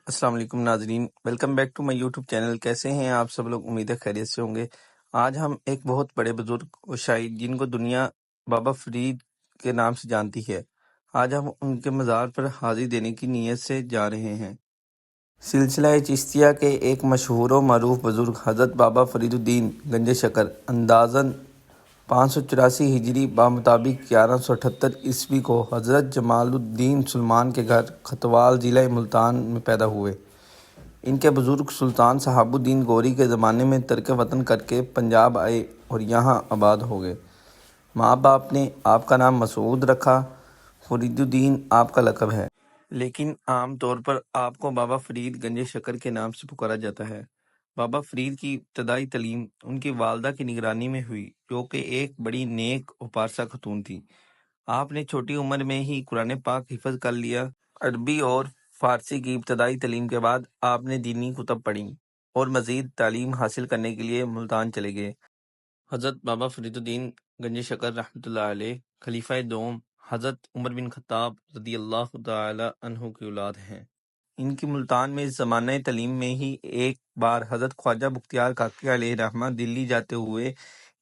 السلام علیکم ناظرین، welcome back to my YouTube channel. کیسے ہیں آپ سب لوگ؟ امید ہے خیریت سے ہوں گے۔ آج ہم ایک بہت بڑے بزرگ و شاعر جن کو دنیا بابا فرید کے نام سے جانتی ہے، آج ہم ان کے مزار پر حاضری دینے کی نیت سے جا رہے ہیں۔ سلسلہ چشتیہ کے ایک مشہور و معروف بزرگ حضرت بابا فرید الدین گنج شکر اندازاً 584 ہجری بمطابق 1178 عیسوی کو حضرت جمال الدین سلمان کے گھر کھتوال ضلع ملتان میں پیدا ہوئے۔ ان کے بزرگ سلطان صحاب الدین غوری کے زمانے میں ترک وطن کر کے پنجاب آئے اور یہاں آباد ہو گئے۔ ماں باپ نے آپ کا نام مسعود رکھا۔ فرید الدین آپ کا لقب ہے، لیکن عام طور پر آپ کو بابا فرید گنج شکر کے نام سے پکارا جاتا ہے۔ بابا فرید کی ابتدائی تعلیم ان کی والدہ کی نگرانی میں ہوئی، جو کہ ایک بڑی نیک و پارسا خاتون تھی۔ آپ نے چھوٹی عمر میں ہی قرآن پاک حفظ کر لیا۔ عربی اور فارسی کی ابتدائی تعلیم کے بعد آپ نے دینی کتب پڑھیں اور مزید تعلیم حاصل کرنے کے لیے ملتان چلے گئے۔ حضرت بابا فرید الدین گنج شکر رحمۃ اللہ علیہ خلیفہ دوم حضرت عمر بن خطاب رضی اللہ تعالی عنہ کی اولاد ہیں۔ ان کی ملتان میں زمانہ تعلیم میں ہی ایک بار حضرت خواجہ بختیار کاکی علیہ رحمہ دلی جاتے ہوئے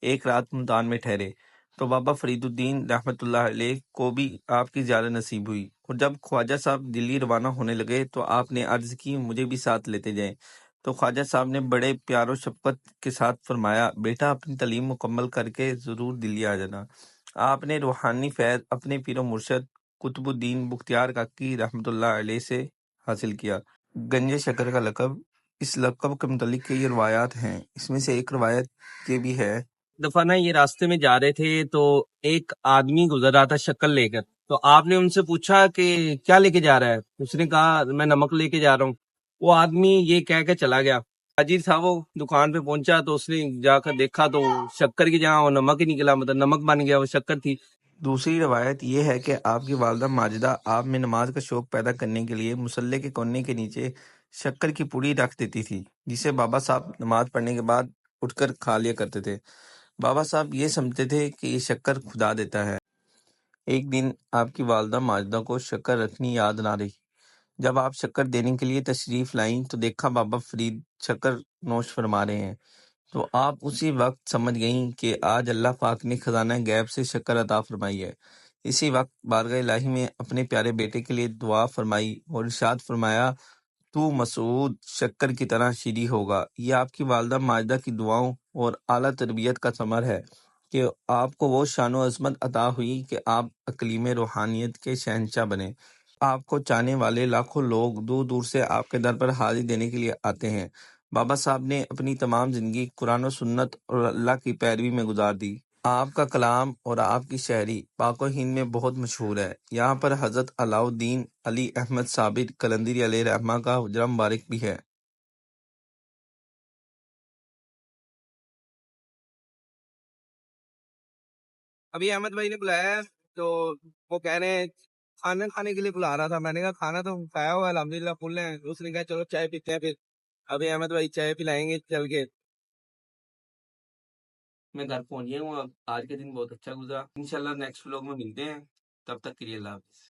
ایک رات ملتان میں ٹھہرے، تو بابا فرید الدین رحمۃ اللہ علیہ کو بھی آپ کی زیارت نصیب ہوئی، اور جب خواجہ صاحب دلی روانہ ہونے لگے تو آپ نے عرض کی مجھے بھی ساتھ لیتے جائیں۔ تو خواجہ صاحب نے بڑے پیار و شفقت کے ساتھ فرمایا، بیٹا اپنی تعلیم مکمل کر کے ضرور دلی آ جانا۔ آپ نے روحانی فیض اپنے پیر و مرشد قطب الدین بختیار کاکی رحمۃ اللہ علیہ سے حاصل کیا۔ گنج شکر کا لقب، اس لقب کے متعلق کئی روایات ہیں۔ اس میں سے ایک روایت یہ بھی ہے، دفعہ نا یہ راستے میں جا رہے تھے تو ایک آدمی گزر رہا تھا شکل لے کر، تو آپ نے ان سے پوچھا کہ کیا لے کے جا رہا ہے؟ اس نے کہا میں نمک لے کے جا رہا ہوں۔ وہ آدمی یہ کہہ کے چلا گیا۔ حاجی تھا، وہ دکان پہ پہنچا تو اس نے جا کر دیکھا تو شکر کی جگہ وہ نمک ہی نکلا، مطلب نمک بن گیا، وہ شکر تھی۔ دوسری روایت یہ ہے کہ آپ کی والدہ ماجدہ آپ میں نماز کا شوق پیدا کرنے کے لیے مصلے کے کونے کے نیچے شکر کی پوڑی رکھ دیتی تھی، جسے بابا صاحب نماز پڑھنے کے بعد اٹھ کر کھا لیا کرتے تھے۔ بابا صاحب یہ سمجھتے تھے کہ یہ شکر خدا دیتا ہے۔ ایک دن آپ کی والدہ ماجدہ کو شکر رکھنی یاد نہ رہی۔ جب آپ شکر دینے کے لیے تشریف لائیں تو دیکھا بابا فرید شکر نوش فرما رہے ہیں، تو آپ اسی وقت سمجھ گئیں کہ آج اللہ پاک نے خزانہ غیب سے شکر عطا فرمائی ہے۔ اسی وقت بارگاہ الہی میں اپنے پیارے بیٹے کے لیے دعا فرمائی اور ارشاد فرمایا، تو مسعود شکر کی طرح شیریں ہوگا۔ یہ آپ کی والدہ ماجدہ کی دعاؤں اور اعلیٰ تربیت کا ثمر ہے کہ آپ کو وہ شان و عظمت عطا ہوئی کہ آپ اقلیم روحانیت کے شہنشاہ بنے۔ آپ کو چاہنے والے لاکھوں لوگ دور دور سے آپ کے در پر حاضری دینے کے لیے آتے ہیں۔ بابا صاحب نے اپنی تمام زندگی قرآن و سنت اور اللہ کی پیروی میں گزار دی۔ آپ کا کلام اور آپ کی شاعری پاک و ہند میں بہت مشہور ہے۔ یہاں پر حضرت علاء الدین علی احمد صابر قلندری علیہ رحمہ کا حجرہ مبارک بھی ہے۔ ابھی احمد بھائی نے بلایا ہے تو وہ کہہ رہے ہیں کھانا کھانے کے لیے بلا رہا تھا۔ میں نے کہا کھانا تو کھایا ہوا الحمدللہ فل ہے۔ اس نے کہا چلو چائے پیتے ہیں، پھر ابھی احمد بھائی چائے پلائیں گے چل کے۔ میں گھر پہنچ گیا ہوں، اب آج کے دن بہت اچھا گزرا۔ انشاءاللہ نیکسٹ ولاگ میں ملتے ہیں، تب تک کے لیے اللہ حافظ۔